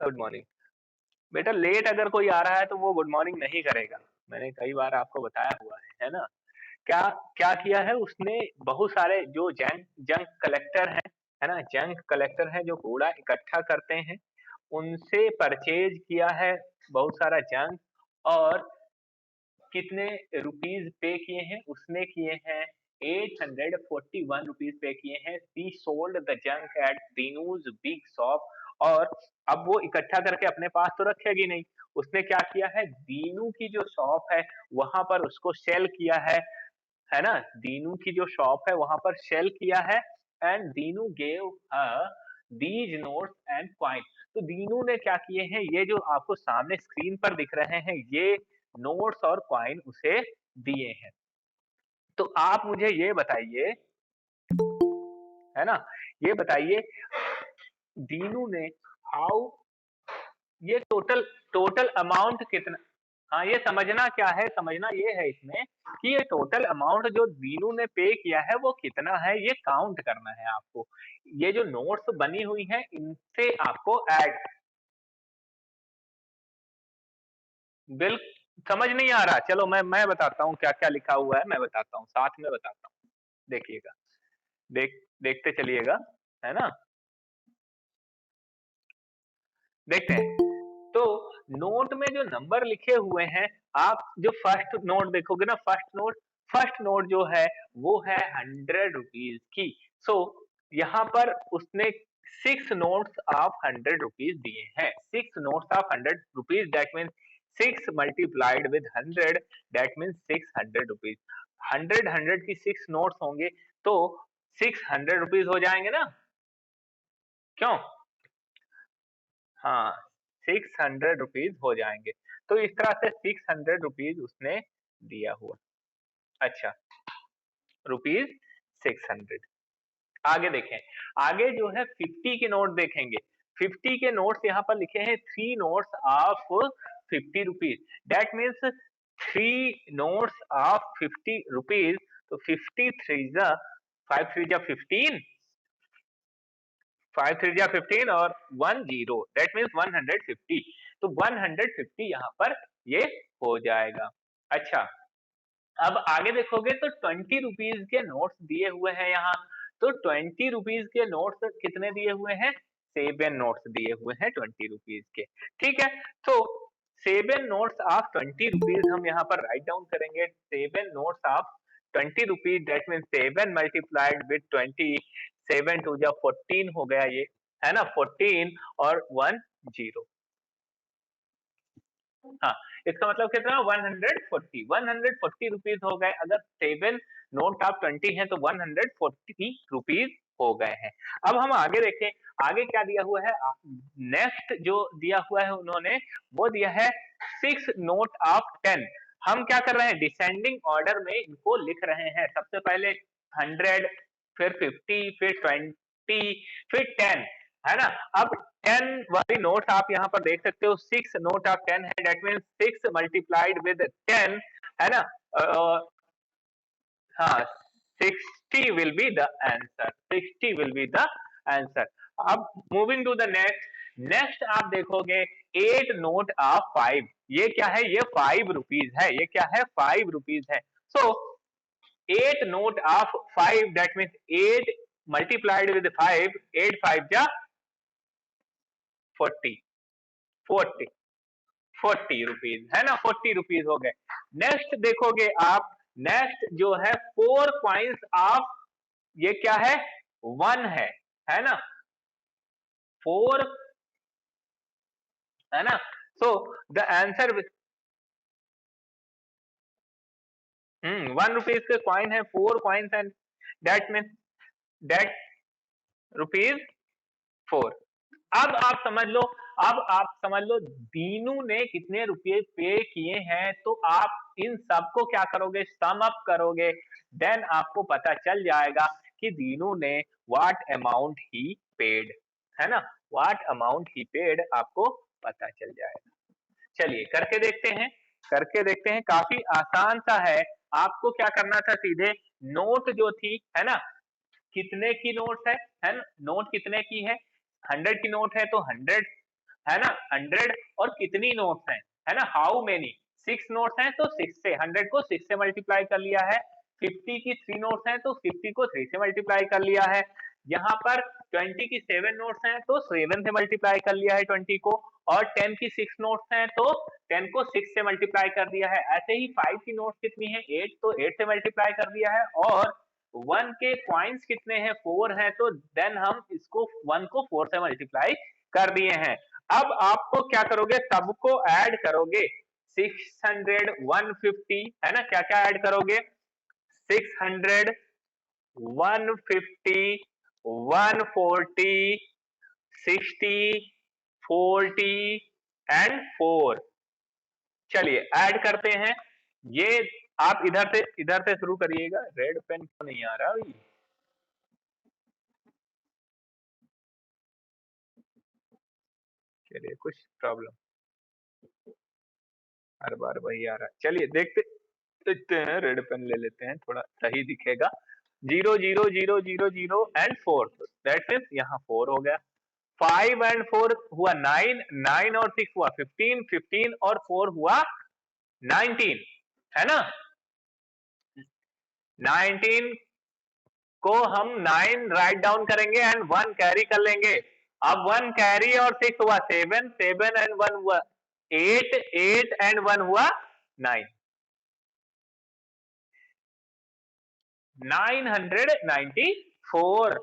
Good morning. बेटा late अगर कोई आ रहा है तो वो गुड मॉर्निंग नहीं करेगा। मैंने कई बार आपको बताया हुआ है ना? क्या क्या किया है उसने? बहुत सारे जो जंक जंक कलेक्टर है ना? जंक कलेक्टर है जो कूड़ा इकट्ठा करते हैं, उनसे परचेज किया है बहुत सारा जंक। और कितने रुपीज पे किए हैं उसने? किए हैं 841 रुपीज पे किए हैं। She sold the junk at Dinu's big shop. और अब वो इकट्ठा करके अपने पास तो रखेगी नहीं, उसने क्या किया है, दीनू की जो शॉप है वहां पर उसको सेल किया है ना? दीनू की जो शॉप है वहां पर सेल किया है। And Dinu gave these notes and coin. तो दीनू ने क्या किए हैं, ये जो आपको सामने स्क्रीन पर दिख रहे हैं ये नोट्स और कॉइन उसे दिए हैं। तो आप मुझे ये बताइए, है ना, ये बताइए दीनू ने हाउ, ये टोटल टोटल अमाउंट कितना? हाँ, ये समझना क्या है, समझना ये है इसमें कि ये टोटल अमाउंट जो दीनू ने पे किया है वो कितना है, ये काउंट करना है आपको। ये जो नोट्स बनी हुई है इनसे आपको ऐड, बिल समझ नहीं आ रहा? चलो मैं बताता हूँ क्या क्या लिखा हुआ है, मैं बताता हूँ, साथ में बताता हूँ। देखिएगा, देखते चलिएगा, है ना? देखते हैं। तो नोट में जो नंबर लिखे हुए हैं, आप जो फर्स्ट नोट देखोगे ना, फर्स्ट नोट जो है वो है 100 रुपीज की। सो यहाँ पर उसने 6 नोट्स ऑफ 100 रुपीज दिए हैं। 6 notes of 100 rupees, that means 6 multiplied with 100, that means 600 rupees. 100 की 6 नोट्स होंगे तो 600 रुपीज हो जाएंगे ना? क्यों? हाँ, 600 रुपीज हो जाएंगे। तो इस तरह से 600 रुपीज उसने दिया हुआ। अच्छा, रुपीज 600। आगे देखें, आगे जो है 50 के नोट देखेंगे। 50 के नोट्स यहाँ पर लिखे हैं 3 notes of 50 rupees, that means 3 notes of 50 rupees. तो 5 3 जा 15, 5 3 जा 15 और 10, दैट मीन्स 150। तो 150 यहाँ पर ये हो जाएगा। अच्छा, अब आगे देखोगे तो 20 रुपीज के नोट्स दिए हुए हैं यहाँ। तो 20 रुपीज के नोट्स कितने दिए हुए हैं? 7 नोट्स दिए हुए हैं 20 रुपीज के। ठीक है, तो 7 नोट्स ऑफ 20 रुपीज हम यहाँ पर राइट डाउन करेंगे। 7 notes of 20 rupees, that mean 7 multiplied with 20, 7 2 जा 14 हो गया ये, है ना? 14 और 10। हाँ, इसका मतलब कितना? 140 रुपीज हो गए। अगर 7 नोट ऑफ 20 है तो 140 रुपीज हो गए हैं। अब हम आगे देखें, आगे क्या दिया हुआ है? नेक्स्ट जो दिया हुआ है उन्होंने, वो दिया है 6 नोट ऑफ 10। हम क्या कर रहे हैं, डिसेंडिंग ऑर्डर में इनको लिख रहे हैं। सबसे पहले 100, फिर 50, फिर 20, फिर 10, है ना? अब 10 वाली नोट आप यहाँ पर देख सकते हो, 6 नोट ऑफ 10 है, दैट मीन्स 6 मल्टीप्लाइड विद 10, है ना? हाँ, 60 विल बी द आंसर। अब moving to the next, next आप देखोगे 8 नोट ऑफ 5। ये क्या है? ये 5 रुपीज है। ये क्या है? 5 रुपीज है। सो 8 note of 5, that means 8 multiplied with 5, 8 5 जा 40, 40, 40 रुपीज, है ना? 40 रुपीज हो गए। नेक्स्ट देखोगे आप, नेक्स्ट जो है 4 कॉइन्स ऑफ, ये क्या है? 1 है ना? 4, है ना? सो द आंसर, 1 रुपीज के कॉइन है, 4 coins and that means that rupees 4। अब आप समझ लो, अब आप समझ लो दीनू ने कितने रुपए पे किए हैं। तो आप इन सबको क्या करोगे? सम अप करोगे, देन आपको पता चल जाएगा कि दीनू ने व्हाट अमाउंट ही पेड, है ना? व्हाट अमाउंट ही पेड आपको पता चल जाएगा। चलिए करके देखते हैं, करके देखते हैं। काफी आसान सा है। आपको क्या करना था, सीधे नोट जो थी, है ना, कितने की नोट है ना? नोट कितने की है? 100 की नोट है तो 100 है ना, 100 और कितनी नोट्स हैं, है ना, हाउ मेनी, 6 नोट्स हैं तो 6 से 100 को 6 से मल्टीप्लाई कर लिया है, 50 की 3 नोट्स हैं तो 50 को 3 से मल्टीप्लाई कर लिया है, यहाँ पर 20 की 7 नोट्स हैं तो 7 से मल्टीप्लाई कर लिया है 20 को, और 10 की 6 नोट्स हैं तो 10 को 6 से मल्टीप्लाई कर दिया है। ऐसे ही 5 की नोट्स कितनी है, 8, तो 8 से मल्टीप्लाई कर दिया है, और 1 के कॉइन्स कितने हैं, 4 हैं, तो देन हम इसको 1 को 4 से मल्टीप्लाई कर दिए हैं। अब आपको क्या करोगे, सबको ऐड करोगे, 600, 150, है ना, क्या क्या ऐड करोगे, 600, 150, 140, 60, 40 एंड 4। चलिए ऐड करते हैं। ये आप इधर से शुरू करिएगा। रेड पेन क्यों नहीं आ रहा अभी? चलिए कुछ प्रॉब्लम, हर बार वही आ रहा है। चलिए देखते हैं, रेड पेन ले लेते हैं, थोड़ा सही दिखेगा। 0 0 0 0 0 एंड 4, दैट मीन्स यहाँ 4 हो गया। 5 एंड 4 हुआ 9, 9 और 6 हुआ 15, 15 और 4 हुआ 19, है ना। 19 को हम 9 राइट डाउन करेंगे एंड 1 कैरी कर लेंगे। अब 1 कैरी और 6 हुआ 7, 7 एंड 1 हुआ 8, 8 एंड 1 हुआ 9, 994।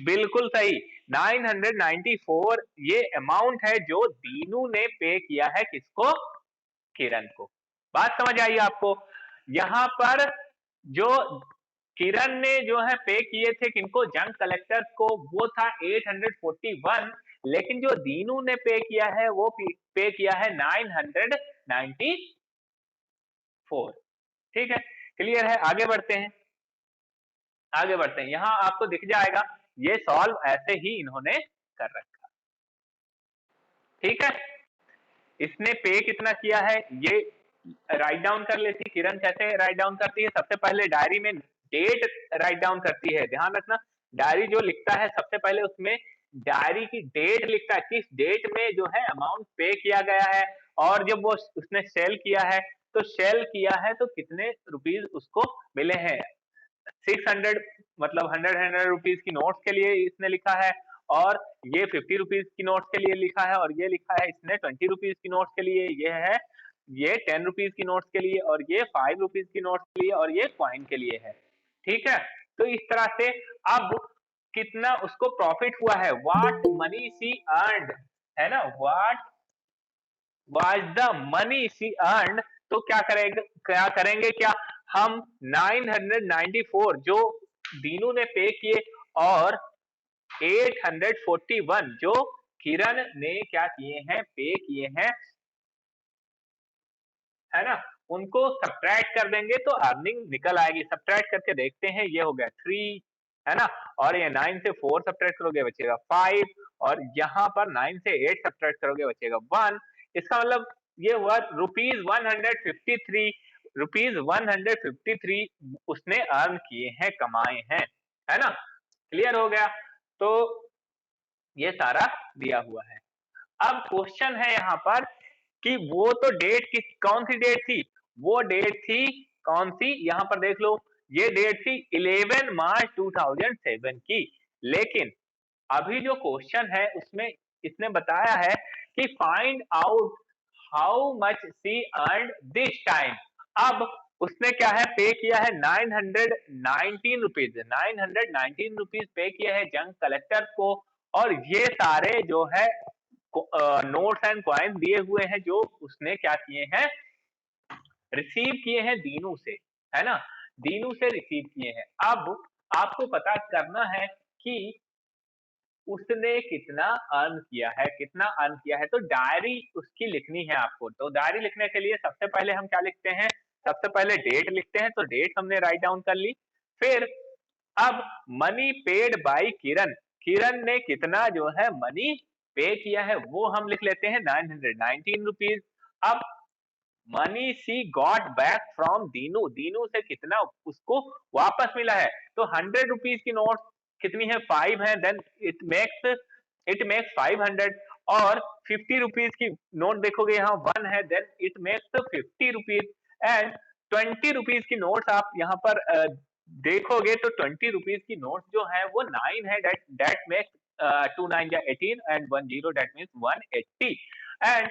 बिल्कुल सही, 994 ये अमाउंट है जो दीनू ने पे किया है, किसको, किरण को। बात समझ आई आपको। यहाँ पर जो किरण ने जो है पे किए थे किनको, जंक कलेक्टर्स को, वो था 841, लेकिन जो दीनू ने पे किया है वो पे किया है 994। ठीक है, क्लियर है। आगे बढ़ते हैं, आगे बढ़ते हैं। यहाँ आपको दिख जाएगा ये सॉल्व ऐसे ही इन्होंने कर रखा। ठीक है, इसने पे कितना किया है ये राइट डाउन कर लेती। किरण कैसे राइट डाउन करती है, सबसे पहले डायरी में डेट राइट डाउन करती है। ध्यान रखना, डायरी जो लिखता है सबसे पहले उसमें डायरी की डेट लिखता है, किस डेट में जो है अमाउंट पे किया गया है, और जब वो उसने सेल किया है तो सेल किया है तो कितने रुपीज उसको मिले हैं। 600 मतलब 100 रुपीज की नोट्स के लिए इसने लिखा है, और ये 50 रुपीज की नोट्स के लिए लिखा है, और ये लिखा है इसने 20 रुपीज की नोट्स के लिए, ये है ये 10 रुपीज की नोट्स के लिए, और ये 5 रुपीज की नोट्स के लिए, और ये कॉइन के लिए है। ठीक है, तो इस तरह से अब कितना उसको प्रॉफिट हुआ है, व्हाट मनी शी अर्नड, है ना, what was the money she earned. तो क्या करेंगे क्या, हम 994 जो दीनू ने पे किए, और 841 जो किरण ने क्या किए हैं, पे किए हैं, है ना, उनको सब्ट्रैक्ट कर देंगे तो अर्निंग निकल आएगी। सब्ट्रैक्ट करके देखते हैं, ये हो गया 3, है ना, और ये 9 से 4 सब्ट्रैक्ट करोगे बचेगा 5, और यहाँ पर 9 से 8 सब्ट्रैक्ट करोगे बचेगा 1। इसका मतलब ये हुआ ₹153, ₹153 उसने अर्न किए हैं, कमाए हैं, है ना। क्लियर हो गया, तो ये सारा दिया हुआ है। अब क्वेश्चन है यहाँ पर कि वो तो डेट कौन सी डेट थी, वो डेट थी कौन सी, यहाँ पर देख लो, ये डेट थी 11 मार्च 2007 की। लेकिन अभी जो क्वेश्चन है उसमें इसने बताया है कि find out how much see earned this time. अब उसने क्या है, पे किया है 919 रुपीज, 919 रुपीज पे किया है जंक कलेक्टर को, और ये सारे जो है नोट्स एंड कॉइन दिए हुए हैं जो उसने क्या किए हैं, रिसीव किए हैं दीनू से, है ना, दीनू से रिसीव किए हैं। अब आपको पता करना है कि उसने कितना अर्न किया है, कितना अर्न किया है, तो डायरी उसकी लिखनी है आपको। तो डायरी लिखने के लिए सबसे पहले हम क्या लिखते हैं, सबसे पहले डेट लिखते हैं, तो डेट हमने राइट डाउन कर ली। फिर अब मनी पेड बाय किरण, किरण ने कितना जो है मनी पे किया है वो हम लिख लेते हैं 919 रुपीज। अब money she got back from Dinu, Dinu से कितना उसको वापस मिला है, तो 100 रुपीज की नोट कितनी है, 5 है, देन इट मेक्स 500, और 50 रुपीज की नोट देखोगे यहाँ 1 है, then it makes 50 rupees. And 20 rupees की नोट्स आप यहाँ पर देखोगे तो 20 रुपीज की नोट जो है वो 9 है, दैट मेक्स 2 9 या 18 and 1 0 that means 180। And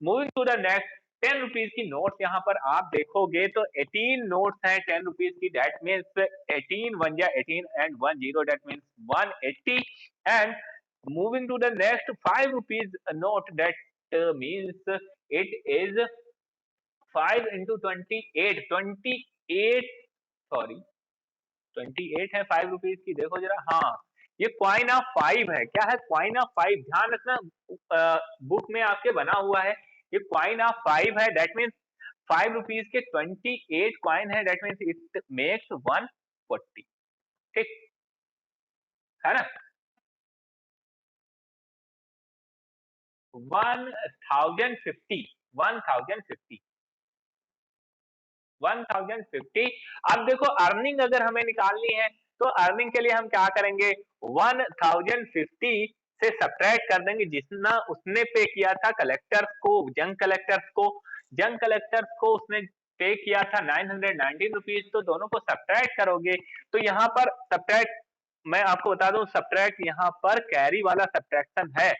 moving to the next, 10 rupees की नोट्स यहाँ पर आप देखोगे तो 18 नोट्स हैं 10 रुपीज की, दैट मीन्स 18 1 या 18 and 1 0 that means 180। And moving to the next 5 rupees note, that means it is 5 into 28, 28, sorry 28 है 5 रुपीज की, देखो जरा, हाँ ये क्वाइन ऑफ 5 है। क्या है? क्वाइन ऑफ 5, ध्यान रखना बुक में आपके बना हुआ है, ये क्वाइन ऑफ 5 है, दैट मीन्स 5 रुपीज के 28 क्वाइन है, दैट मीन्स इट मेक्स 140। ठीक है ना? 1050, 1050, 1050। अब देखो अर्निंग अगर हमें निकालनी है तो अर्निंग के लिए हम क्या करेंगे, 1050 से सब्ट्रैक्ट कर देंगे जितना उसने पे किया था कलेक्टर्स को, जंक कलेक्टर्स को। जंक कलेक्टर्स को उसने पे किया था 919 रुपीज, तो दोनों को सब्ट्रैक्ट करोगे तो यहाँ पर सब्ट्रैक्ट, मैं आपको बता दूं सब्ट्रैक्ट यहाँ पर कैरी वाला सब्ट्रैक्शन है।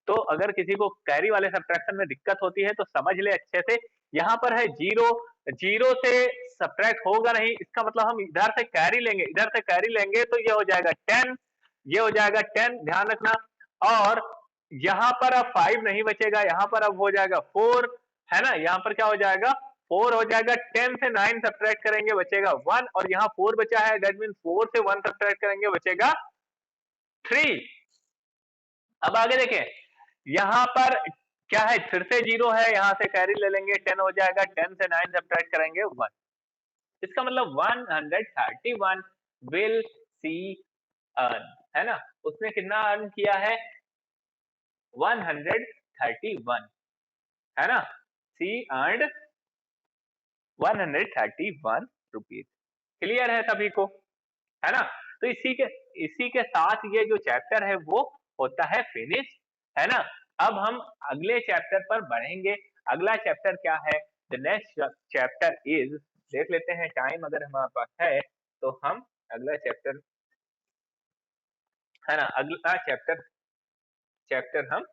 तो अगर किसी को कैरी वाले सब्ट्रैक्शन में दिक्कत होती है तो समझ ले अच्छे से, यहाँ पर है जीरो, जीरो से सब्ट्रैक्ट होगा नहीं, इसका मतलब हम इधर से कैरी लेंगे, इधर से कैरी लेंगे तो ये हो जाएगा 10, ये हो जाएगा 10, ध्यान रखना। और यहाँ पर अब 5 नहीं बचेगा, यहाँ पर अब हो जाएगा 4, है ना, यहाँ पर क्या हो जाएगा 4 हो जाएगा। 10 से 9 सब्ट्रैक्ट करेंगे बचेगा 1, और यहाँ 4 बचा है, दैट मीन 4 से 1 सब्ट्रैक्ट करेंगे बचेगा 3। अब आगे देखें, यहाँ पर क्या है, फिर से जीरो है, यहाँ से कैरी ले लेंगे 10 हो जाएगा, 10 से 9 सब्ट्रैक्ट करेंगे 1, इसका मतलब 131 विल सी अर्न, है ना, उसने कितना अर्न किया है 131, है ना, सी अर्नड 131 रुपीज। क्लियर है सभी को, है ना? तो इसी के साथ ये जो चैप्टर है वो होता है फिनिश, है ना। अब हम अगले चैप्टर पर बढ़ेंगे। अगला चैप्टर क्या है? द नेक्स्ट चैप्टर इज, देख लेते हैं टाइम अगर हमारे पास है तो हम अगला चैप्टर, है ना, अगला चैप्टर हम